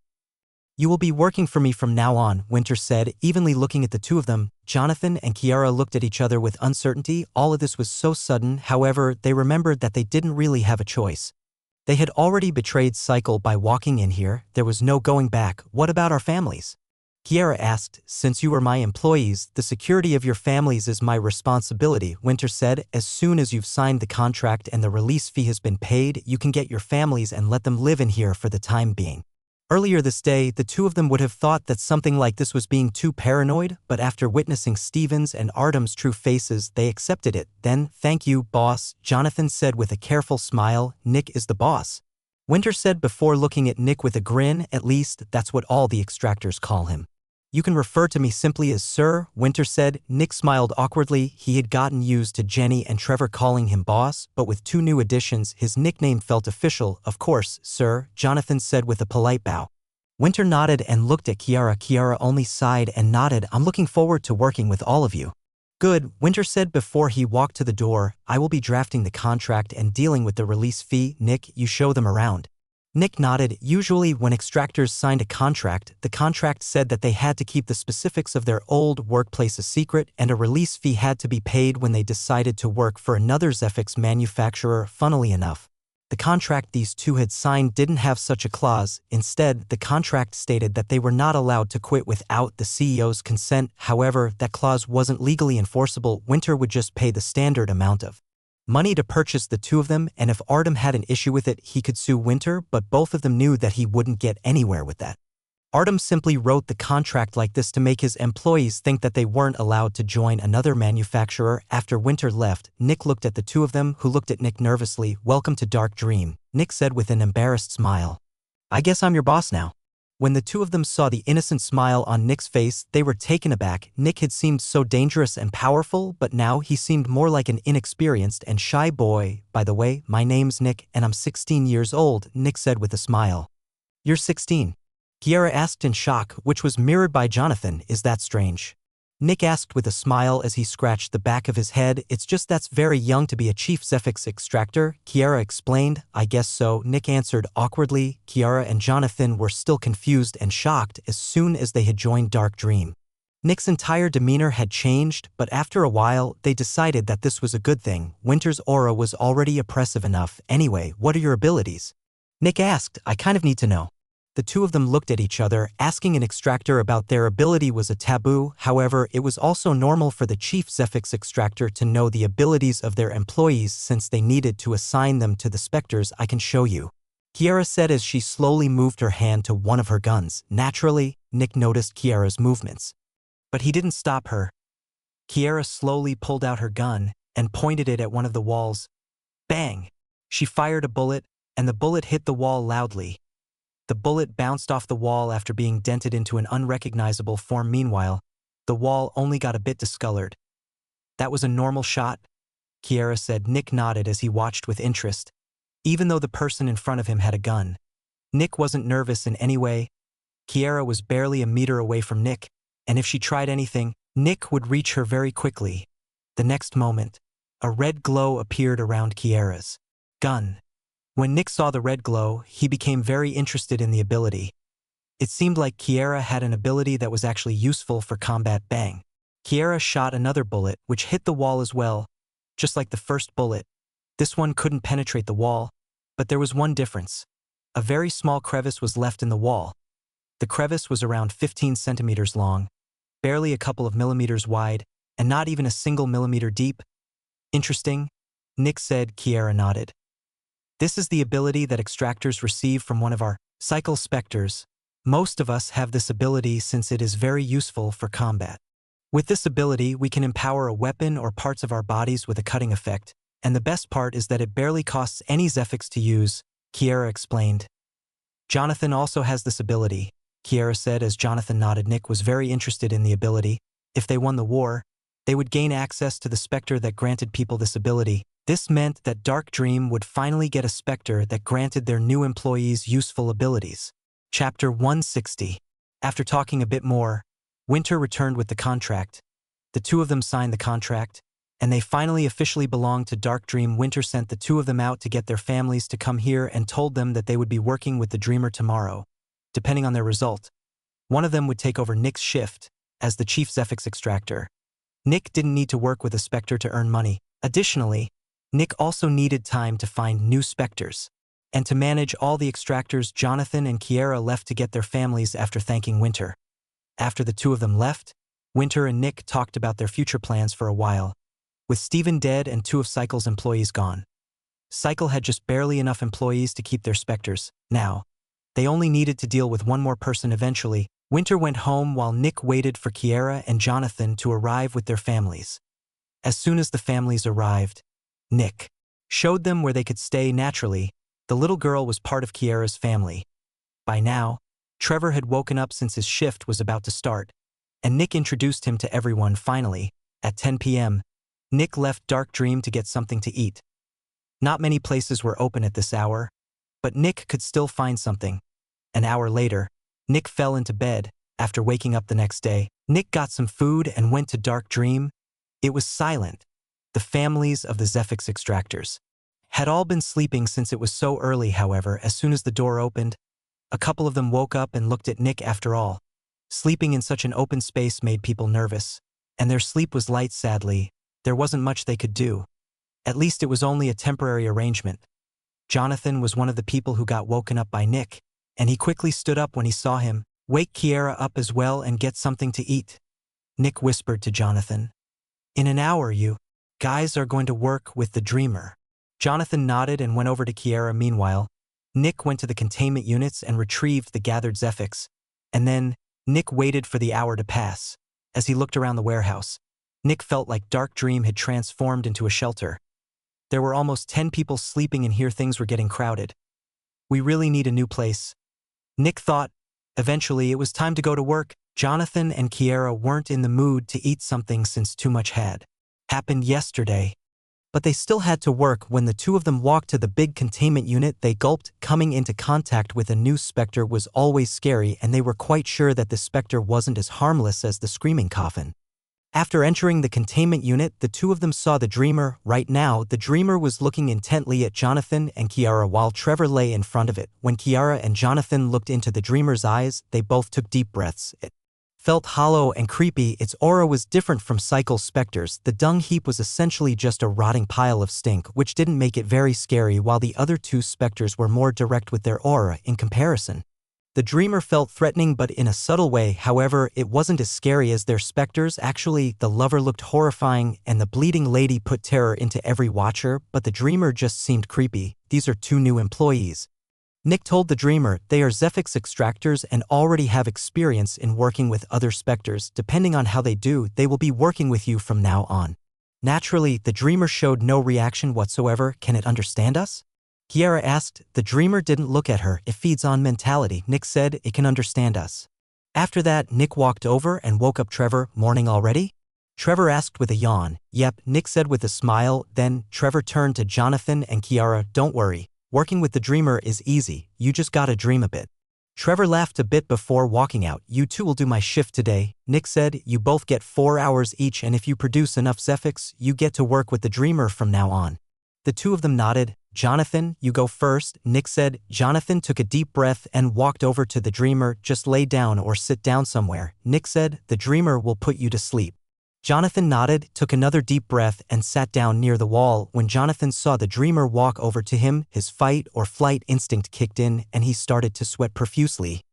You will be working for me from now on, Winter said, evenly looking at the two of them. Jonathan and Kiara looked at each other with uncertainty. All of this was so sudden. However, they remembered that they didn't really have a choice. They had already betrayed Cycle by walking in here. There was no going back. What about our families? Kiara asked. Since you are my employees, the security of your families is my responsibility, Winter said. As soon as you've signed the contract and the release fee has been paid, you can get your families and let them live in here for the time being. Earlier this day, the two of them would have thought that something like this was being too paranoid, but after witnessing Steven's and Artem's true faces, they accepted it. Then, thank you, boss, Jonathan said with a careful smile. Nick is the boss, Winter said before looking at Nick with a grin. At least, that's what all the extractors call him. You can refer to me simply as Sir, Winter said. Nick smiled awkwardly. He had gotten used to Jenny and Trevor calling him boss, but with 2 new additions, his nickname felt official. Of course, Sir, Jonathan said with a polite bow. Winter nodded and looked at Kiara. Kiara only sighed and nodded. I'm looking forward to working with all of you. Good, Winter said before he walked to the door. I will be drafting the contract and dealing with the release fee. Nick, you show them around. Nick nodded. Usually when extractors signed a contract, the contract said that they had to keep the specifics of their old workplace a secret, and a release fee had to be paid when they decided to work for another Zephyx manufacturer. Funnily enough, the contract these two had signed didn't have such a clause. Instead, the contract stated that they were not allowed to quit without the CEO's consent. However, that clause wasn't legally enforceable. Winter would just pay the standard amount of money to purchase the two of them, and if Artem had an issue with it, he could sue Winter, but both of them knew that he wouldn't get anywhere with that. Artem simply wrote the contract like this to make his employees think that they weren't allowed to join another manufacturer. After Winter left, Nick looked at the two of them, who looked at Nick nervously. Welcome to Dark Dream, Nick said with an embarrassed smile. I guess I'm your boss now. When the two of them saw the innocent smile on Nick's face, they were taken aback. Nick had seemed so dangerous and powerful, but now he seemed more like an inexperienced and shy boy. "By the way, my name's Nick and I'm 16 years old," Nick said with a smile. "You're 16?" Kiara asked in shock, which was mirrored by Jonathan. "Is that strange?" Nick asked with a smile as he scratched the back of his head. "It's just that's very young to be a chief Zephyx extractor," Kiara explained. "I guess so," Nick answered awkwardly. Kiara and Jonathan were still confused and shocked as soon as they had joined Dark Dream. Nick's entire demeanor had changed, but after a while, they decided that this was a good thing. Winter's aura was already oppressive enough. "Anyway, what are your abilities?" Nick asked. "I kind of need to know." The two of them looked at each other. Asking an extractor about their ability was a taboo. However, it was also normal for the chief Zephyx extractor to know the abilities of their employees since they needed to assign them to the specters. "I can show you," Kiara said as she slowly moved her hand to one of her guns. Naturally, Nick noticed Kiara's movements. But he didn't stop her. Kiara slowly pulled out her gun and pointed it at one of the walls. Bang! She fired a bullet, and the bullet hit the wall loudly. The bullet bounced off the wall after being dented into an unrecognizable form. Meanwhile, the wall only got a bit discolored. "That was a normal shot?" Kiara said. Nick nodded as he watched with interest. Even though the person in front of him had a gun, Nick wasn't nervous in any way. Kiara was barely a meter away from Nick, and if she tried anything, Nick would reach her very quickly. The next moment, a red glow appeared around Kiara's gun. When Nick saw the red glow, he became very interested in the ability. It seemed like Kiara had an ability that was actually useful for combat. Bang! Kiara shot another bullet, which hit the wall as well. Just like the first bullet, this one couldn't penetrate the wall, but there was one difference. A very small crevice was left in the wall. The crevice was around 15 centimeters long, barely a couple of millimeters wide, and not even a single millimeter deep. "Interesting," Nick said. Kiara nodded. "This is the ability that extractors receive from one of our cycle specters. Most of us have this ability since it is very useful for combat. With this ability, we can empower a weapon or parts of our bodies with a cutting effect, and the best part is that it barely costs any Zephyx to use," Kiara explained. "Jonathan also has this ability," Kiara said as Jonathan nodded. Nick was very interested in the ability. If they won the war, they would gain access to the specter that granted people this ability. This meant that Dark Dream would finally get a specter that granted their new employees useful abilities. Chapter 160. After talking a bit more, Winter returned with the contract. The two of them signed the contract, and they finally officially belonged to Dark Dream. Winter sent the two of them out to get their families to come here and told them that they would be working with the Dreamer tomorrow. Depending on their result, one of them would take over Nick's shift as the chief Zephyx extractor. Nick didn't need to work with a specter to earn money. Additionally, Nick also needed time to find new specters and to manage all the extractors. Jonathan and Kiara left to get their families after thanking Winter. After the two of them left, Winter and Nick talked about their future plans for a while. With Steven dead and two of Cycle's employees gone, Cycle had just barely enough employees to keep their specters. Now, they only needed to deal with one more person eventually. Winter went home while Nick waited for Kiara and Jonathan to arrive with their families. As soon as the families arrived, Nick showed them where they could stay naturally. The little girl was part of Kiara's family. By now, Trevor had woken up since his shift was about to start, and Nick introduced him to everyone. Finally, at 10 p.m., Nick left Dark Dream to get something to eat. Not many places were open at this hour, but Nick could still find something. An hour later, Nick fell into bed. After waking up the next day, Nick got some food and went to Dark Dream. It was silent. The families of the Zephyx extractors had all been sleeping since it was so early. However, as soon as the door opened, a couple of them woke up and looked at Nick. After all, sleeping in such an open space made people nervous, and their sleep was light. Sadly, there wasn't much they could do. At least it was only a temporary arrangement. Jonathan was one of the people who got woken up by Nick, and he quickly stood up when he saw him. "Wake Kiara up as well and get something to eat," Nick whispered to Jonathan. "In an hour you guys are going to work with the Dreamer." Jonathan nodded and went over to Kiara. Meanwhile, Nick went to the containment units and retrieved the gathered Zephyx. And then, Nick waited for the hour to pass. As he looked around the warehouse, Nick felt like Dark Dream had transformed into a shelter. There were almost 10 people sleeping in here. Things were getting crowded. "We really need a new place," Nick thought. Eventually, it was time to go to work. Jonathan and Kiara weren't in the mood to eat something since too much had happened yesterday. But they still had to work. When the two of them walked to the big containment unit, they gulped. Coming into contact with a new specter was always scary, and they were quite sure that the specter wasn't as harmless as the screaming coffin. After entering the containment unit, the two of them saw the dreamer. Right now, the dreamer was looking intently at Jonathan and Kiara while Trevor lay in front of it. When Kiara and Jonathan looked into the dreamer's eyes, they both took deep breaths. It felt hollow and creepy. Its aura was different from cycle specters. The dung heap was essentially just a rotting pile of stink, which didn't make it very scary, while the other two specters were more direct with their aura in comparison. The dreamer felt threatening, but in a subtle way. However, it wasn't as scary as their specters. Actually, the lover looked horrifying, and the bleeding lady put terror into every watcher, but the dreamer just seemed creepy. These are two new employees. Nick told the dreamer they are Zephix extractors and already have experience in working with other specters. Depending on how they do, they will be working with you from now on. Naturally, the dreamer showed no reaction whatsoever. Can it understand us? Kiara asked. The dreamer didn't look at her. It feeds on mentality. Nick said it can understand us. After that, Nick walked over and woke up Trevor. Morning already? Trevor asked with a yawn. Yep, Nick said with a smile. Then, Trevor turned to Jonathan and Kiara. Don't worry. Working with the dreamer is easy. You just gotta dream a bit. Trevor laughed a bit before walking out. You two will do my shift today. Nick said you both get 4 hours each, and if you produce enough Zephix, you get to work with the dreamer from now on. The two of them nodded. Jonathan, you go first, Nick said. Jonathan took a deep breath and walked over to the dreamer. Just lay down or sit down somewhere. Nick said, the dreamer will put you to sleep. Jonathan nodded, took another deep breath, and sat down near the wall. When Jonathan saw the dreamer walk over to him, his fight or flight instinct kicked in, and he started to sweat profusely.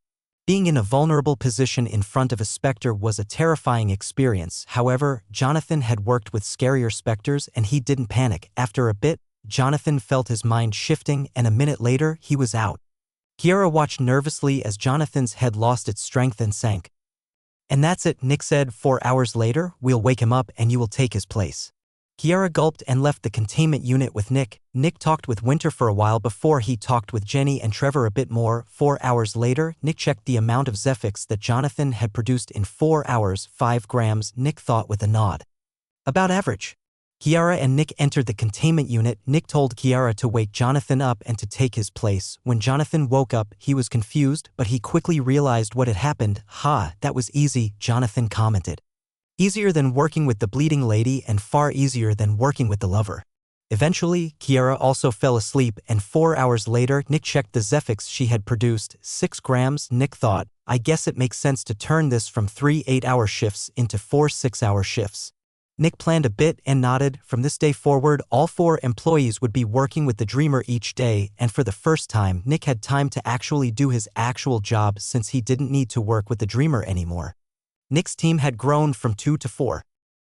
Being in a vulnerable position in front of a specter was a terrifying experience. However, Jonathan had worked with scarier specters, and he didn't panic. After a bit, Jonathan felt his mind shifting, and a minute later, he was out. Kiara watched nervously as Jonathan's head lost its strength and sank. And that's it, Nick said. 4 hours later, we'll wake him up and you will take his place. Kiara gulped and left the containment unit with Nick. Nick talked with Winter for a while before he talked with Jenny and Trevor a bit more. 4 hours later, Nick checked the amount of Zephix that Jonathan had produced in 4 hours, 5 grams, Nick thought with a nod. About average. Kiara and Nick entered the containment unit. Nick told Kiara to wake Jonathan up and to take his place. When Jonathan woke up, he was confused, but he quickly realized what had happened. That was easy, Jonathan commented. Easier than working with the bleeding lady and far easier than working with the lover. Eventually, Kiara also fell asleep, and 4 hours later, Nick checked the Zephix she had produced, 6 grams. Nick thought, I guess it makes sense to turn this from 3 8-hour shifts into 4 6-hour shifts. Nick planned a bit and nodded. From this day forward, all 4 employees would be working with the dreamer each day, and for the first time, Nick had time to actually do his actual job since he didn't need to work with the dreamer anymore. Nick's team had grown from 2 to 4.